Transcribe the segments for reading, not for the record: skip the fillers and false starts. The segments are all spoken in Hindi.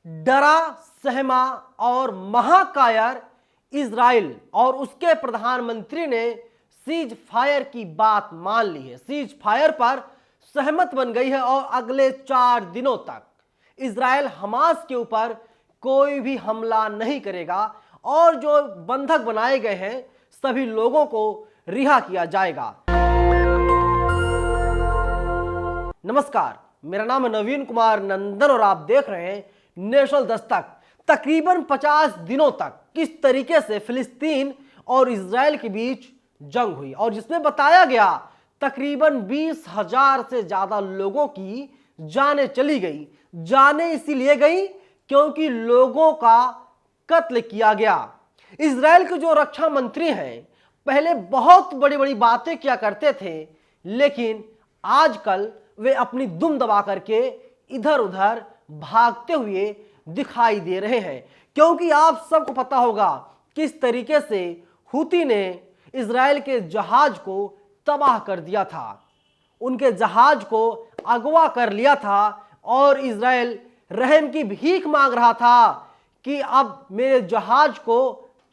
डरा सहमा और महाकायर इजराइल और उसके प्रधानमंत्री ने सीज फायर की बात मान ली है। सीज फायर पर सहमत बन गई है और अगले 4 दिनों तक इजराइल हमास के ऊपर कोई भी हमला नहीं करेगा और जो बंधक बनाए गए हैं सभी लोगों को रिहा किया जाएगा। नमस्कार, मेरा नाम है नवीन कुमार नंदन और आप देख रहे हैं नेशनल दस्तक। तकरीबन 50 दिनों तक किस तरीके से फिलिस्तीन और इजराइल के बीच जंग हुई और जिसमें बताया गया तकरीबन 20,000 से ज्यादा लोगों की जानें चली गई। जानें इसीलिए गई क्योंकि लोगों का कत्ल किया गया। इजराइल के जो रक्षा मंत्री हैं पहले बहुत बड़ी बड़ी बातें किया करते थे, लेकिन आजकल वे अपनी दुम दबा करके इधर उधर भागते हुए दिखाई दे रहे हैं। क्योंकि आप सबको पता होगा किस तरीके से हुती ने इजराइल के जहाज को तबाह कर दिया था, उनके जहाज को अगवा कर लिया था और इजराइल रहम की भीख मांग रहा था कि अब मेरे जहाज को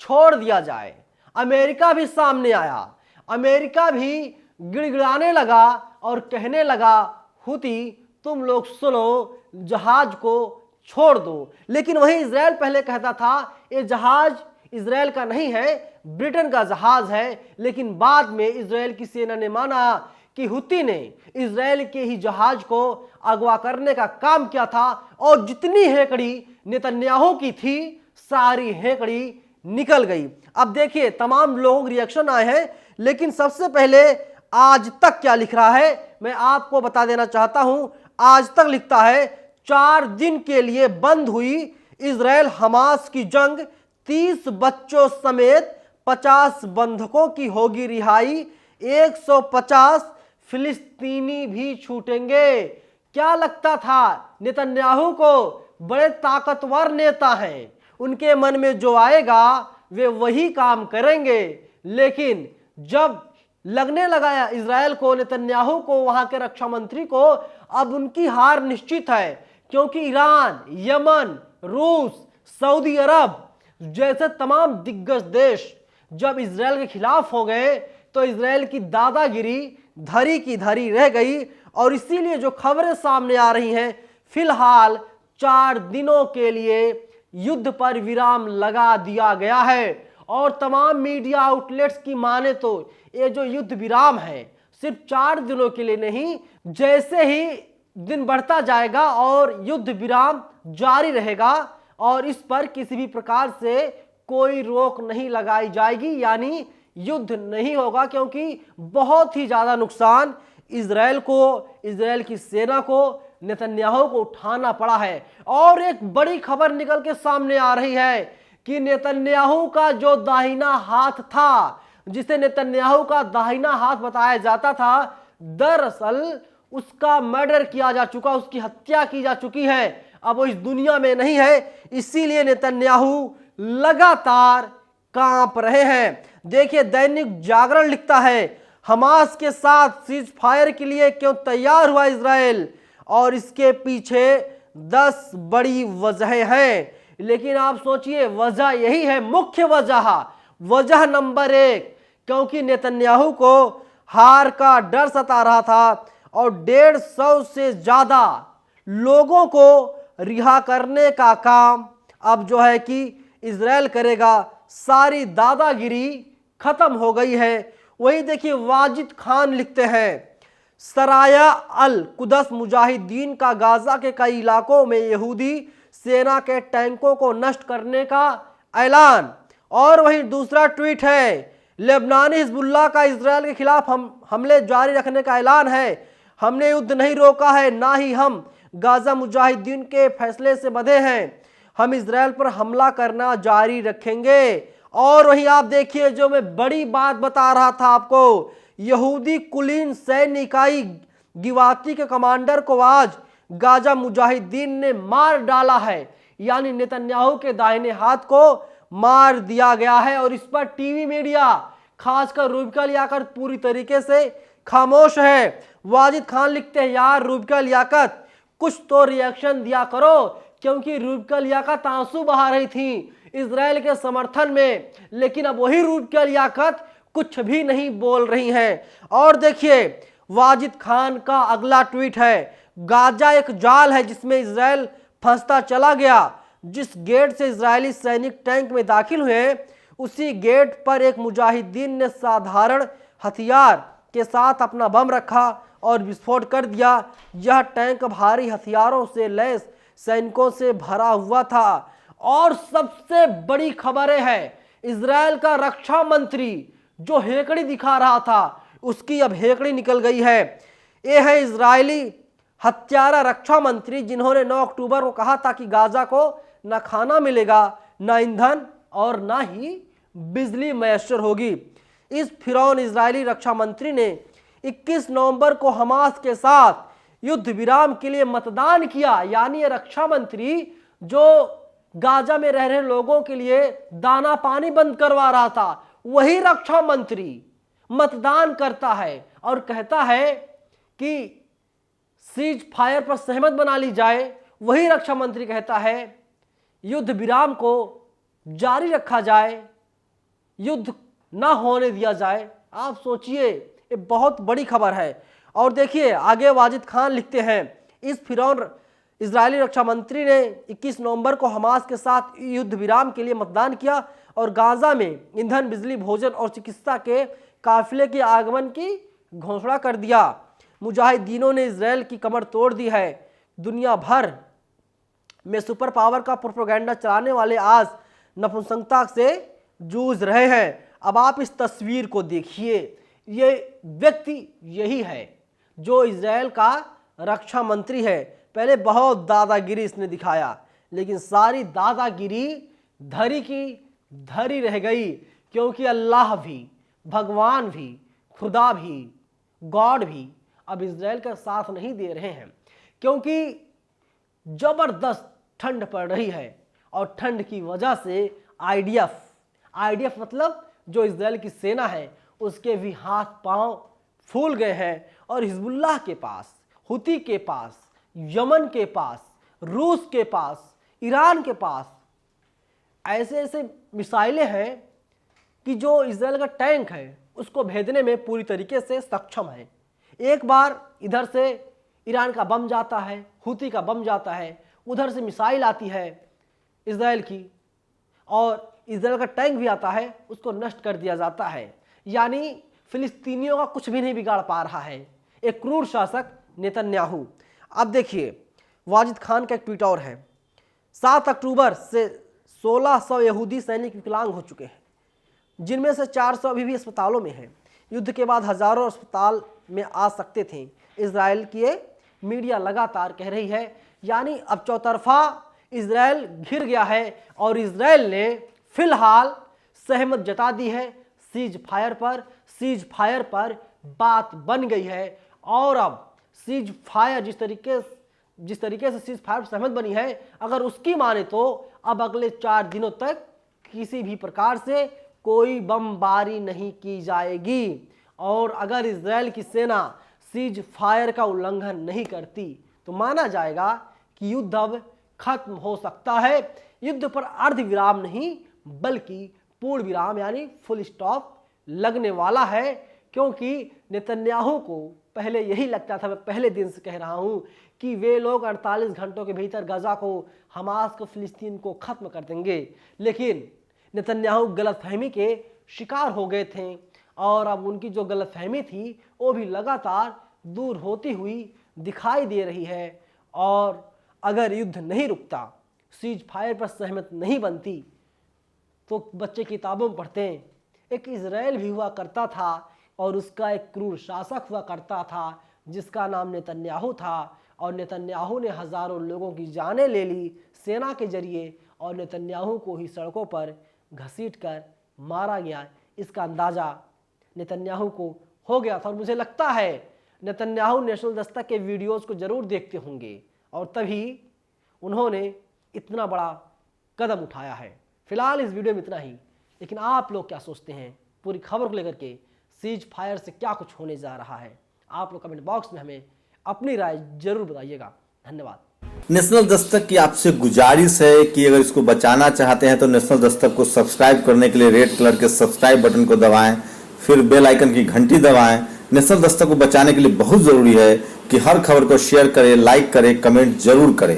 छोड़ दिया जाए। अमेरिका भी सामने आया, अमेरिका भी गिड़गिड़ाने लगा और कहने लगा हुती तुम लोग सुनो, जहाज को छोड़ दो। लेकिन वहीं इजराइल पहले कहता था ये जहाज इजराइल का नहीं है, ब्रिटेन का जहाज है। लेकिन बाद में इजराइल की सेना ने माना कि हुती ने इजराइल के ही जहाज को अगवा करने का काम किया था और जितनी हेकड़ी नेतन्याहू की थी सारी हेकड़ी निकल गई। अब देखिए तमाम लोगों के रिएक्शन आए हैं, लेकिन सबसे पहले आज तक क्या लिख रहा है मैं आपको बता देना चाहता हूं। आज तक लिखता है 4 दिन के लिए बंद हुई इजराइल हमास की जंग, 30 बच्चों समेत 50 बंधकों की होगी रिहाई, 150 फिलिस्तीनी भी छूटेंगे। क्या लगता था नेतन्याहू को? बड़े ताकतवर नेता हैं, उनके मन में जो आएगा वे वही काम करेंगे। लेकिन जब लगने लगा इजराइल को, नेतन्याहू को, वहां के रक्षा मंत्री को, अब उनकी हार निश्चित है। क्योंकि ईरान, यमन, रूस, सऊदी अरब जैसे तमाम दिग्गज देश जब इजराइल के खिलाफ हो गए तो इजराइल की दादागिरी धरी की धरी रह गई। और इसीलिए जो खबरें सामने आ रही हैं, फिलहाल 4 दिनों के लिए युद्ध पर विराम लगा दिया गया है। और तमाम मीडिया आउटलेट्स की माने तो ये जो युद्ध विराम है सिर्फ 4 दिनों के लिए नहीं, जैसे ही दिन बढ़ता जाएगा और युद्ध विराम जारी रहेगा और इस पर किसी भी प्रकार से कोई रोक नहीं लगाई जाएगी, यानी युद्ध नहीं होगा। क्योंकि बहुत ही ज्यादा नुकसान इजराइल को, इजराइल की सेना को, नेतन्याहू को उठाना पड़ा है। और एक बड़ी खबर निकल के सामने आ रही है कि नेतन्याहू का जो दाहिना हाथ था, जिसे नेतन्याहू का दाहिना हाथ बताया जाता था, दरअसल उसका मर्डर किया जा चुका, उसकी हत्या की जा चुकी है। अब वो इस दुनिया में नहीं है, इसीलिए नेतन्याहू लगातार कांप रहे हैं। देखिए दैनिक जागरण लिखता है हमास के साथ सीज फायर के लिए क्यों तैयार हुआ इजराइल, और इसके पीछे 10 बड़ी वजहें हैं। लेकिन आप सोचिए वजह यही है, मुख्य वजह नंबर 1, क्योंकि नेतन्याहू को हार का डर सता रहा था और 150 से ज्यादा लोगों को रिहा करने का काम अब जो है कि इजराइल करेगा। सारी दादागिरी खत्म हो गई है। वही देखिए वाजिद खान लिखते हैं सराया अल कुदस मुजाहिदीन का गाजा के कई इलाकों में यहूदी सेना के टैंकों को नष्ट करने का ऐलान। और वहीं दूसरा ट्वीट है लेबनानी हिजबुल्लाह का इजराइल के खिलाफ हमले जारी रखने का ऐलान है। हमने युद्ध नहीं रोका है, ना ही हम गाजा मुजाहिदीन के फैसले से बंधे हैं। हम इजराइल पर हमला करना जारी रखेंगे। और वहीं आप देखिए जो मैं बड़ी बात बता रहा था आपको, यहूदी कुलीन सैन्य इकाई गिवाती के कमांडर को आज गाजा मुजाहिदीन ने मार डाला है। यानी नेतन्याहू के दाहिने हाथ को मार दिया गया है। और इस पर टीवी मीडिया खासकर रूबिका लियाकत पूरी तरीके से खामोश है। वाजिद खान लिखते हैं यार रूबिका लियाकत कुछ तो रिएक्शन दिया करो, क्योंकि रिबका लियाकत आंसू बहा रही थी इजराइल के समर्थन में, लेकिन अब वही रिबका लियाकत कुछ भी नहीं बोल रही हैं। और देखिए वाजिद खान का अगला ट्वीट है, गाजा एक जाल है जिसमें इजराइल फंसता चला गया। जिस गेट से इजरायली सैनिक टैंक में दाखिल हुए उसी गेट पर एक मुजाहिदीन ने साधारण हथियार के साथ अपना बम रखा और विस्फोट कर दिया। यह टैंक भारी हथियारों से लैस सैनिकों से भरा हुआ था। और सबसे बड़ी खबरें हैं, इजराइल का रक्षा मंत्री जो हेकड़ी दिखा रहा था उसकी अब हेकड़ी निकल गई है। ये है इजरायली हत्यारा रक्षा मंत्री जिन्होंने 9 अक्टूबर को कहा था कि गाजा को न खाना मिलेगा, न ईंधन और न ही बिजली मैसर होगी। इस फिरौन इजरायली रक्षा मंत्री ने 21 नवंबर को हमास के साथ युद्ध विराम के लिए मतदान किया। यानी ये रक्षा मंत्री जो गाजा में रह रहे लोगों के लिए दाना पानी बंद करवा रहा था, वही रक्षा मंत्री मतदान करता है और कहता है कि सीज फायर पर सहमत बना ली जाए। वही रक्षा मंत्री कहता है युद्ध विराम को जारी रखा जाए, युद्ध ना होने दिया जाए। आप सोचिए, ये बहुत बड़ी खबर है। और देखिए आगे वाजिद खान लिखते हैं, इस फिरौन इजरायली रक्षा मंत्री ने 21 नवंबर को हमास के साथ युद्ध विराम के लिए मतदान किया और गाजा में ईंधन, बिजली, भोजन और चिकित्सा के काफिले के आगमन की घोषणा कर दिया। मुजाहिदीनों ने इजराइल की कमर तोड़ दी है। दुनिया भर में सुपर पावर का प्रोपेगेंडा चलाने वाले आज नपुंसकता से जूझ रहे हैं। अब आप इस तस्वीर को देखिए, ये व्यक्ति यही है जो इजराइल का रक्षा मंत्री है। पहले बहुत दादागिरी इसने दिखाया, लेकिन सारी दादागिरी धरी की धरी रह गई, क्योंकि अल्लाह भी, भगवान भी, खुदा भी, गॉड भी अब इजराइल का साथ नहीं दे रहे हैं, क्योंकि जबरदस्त ठंड पड़ रही है। और ठंड की वजह से आईडीएफ मतलब जो इजराइल की सेना है उसके भी हाथ पांव फूल गए हैं। और हिजबुल्लाह के पास, हुती के पास, यमन के पास, रूस के पास, ईरान के पास ऐसे ऐसे मिसाइलें हैं कि जो इजराइल का टैंक है उसको भेदने में पूरी तरीके से सक्षम है। एक बार इधर से ईरान का बम जाता है, हुती का बम जाता है, उधर से मिसाइल आती है इजराइल की और इजराइल का टैंक भी आता है, उसको नष्ट कर दिया जाता है। यानी फिलिस्तीनियों का कुछ भी नहीं बिगाड़ पा रहा है एक क्रूर शासक नेतन्याहू। अब देखिए वाजिद खान का एक ट्वीट और है, 7 अक्टूबर से 1600 यहूदी सैनिक विकलांग हो चुके हैं, जिनमें से 400 अभी भी अस्पतालों में हैं। युद्ध के बाद हजारों अस्पताल में आ सकते थे, इजराइल की मीडिया लगातार कह रही है। यानी अब चौतरफा इजराइल घिर गया है और इजराइल ने फिलहाल सहमत जता दी है सीज फायर पर बात बन गई है। और अब सीज फायर जिस तरीके से सीज फायर सहमत बनी है, अगर उसकी माने तो अब अगले 4 दिनों तक किसी भी प्रकार से कोई बमबारी नहीं की जाएगी। और अगर इजराइल की सेना सीज फायर का उल्लंघन नहीं करती तो माना जाएगा कि युद्ध अब खत्म हो सकता है। युद्ध पर अर्ध विराम नहीं बल्कि पूर्ण विराम यानी फुल स्टॉप लगने वाला है, क्योंकि नेतन्याहू को पहले यही लगता था, मैं पहले दिन से कह रहा हूं कि वे लोग 48 घंटों के भीतर गाजा को, हमास को, फिलिस्तीन को खत्म कर देंगे। लेकिन नेतन्याहू गलतफहमी के शिकार हो गए थे और अब उनकी जो गलतफहमी थी वो भी लगातार दूर होती हुई दिखाई दे रही है। और अगर युद्ध नहीं रुकता, सीज फायर पर सहमत नहीं बनती, तो बच्चे किताबों में पढ़ते हैं एक इजराइल भी हुआ करता था और उसका एक क्रूर शासक हुआ करता था जिसका नाम नेतन्याहू था। और नेतन्याहू ने हजारों लोगों की जानें ले ली सेना के जरिए और नेतन्याहू को ही सड़कों पर घसीटकर मारा गया। इसका अंदाज़ा नेतन्याहू को हो गया था और मुझे लगता है नेतन्याहू नेशनल दस्तक के वीडियोस को ज़रूर देखते होंगे और तभी उन्होंने इतना बड़ा कदम उठाया है। फिलहाल इस वीडियो में इतना ही, लेकिन आप लोग क्या सोचते हैं पूरी खबर को लेकर के, सीज फायर से क्या कुछ होने जा रहा है? आप लोग कमेंट बॉक्स में हमें अपनी राय जरूर बताइएगा। धन्यवाद। नेशनल दस्तक की आपसे गुजारिश है कि अगर इसको बचाना चाहते हैं तो नेशनल दस्तक को सब्सक्राइब करने के लिए रेड कलर के सब्सक्राइब बटन को दबाएं, फिर बेल आइकन की घंटी दबाएं। नेशनल दस्तक को बचाने के लिए बहुत जरूरी है कि हर खबर को शेयर करें, लाइक करें, कमेंट जरूर करें।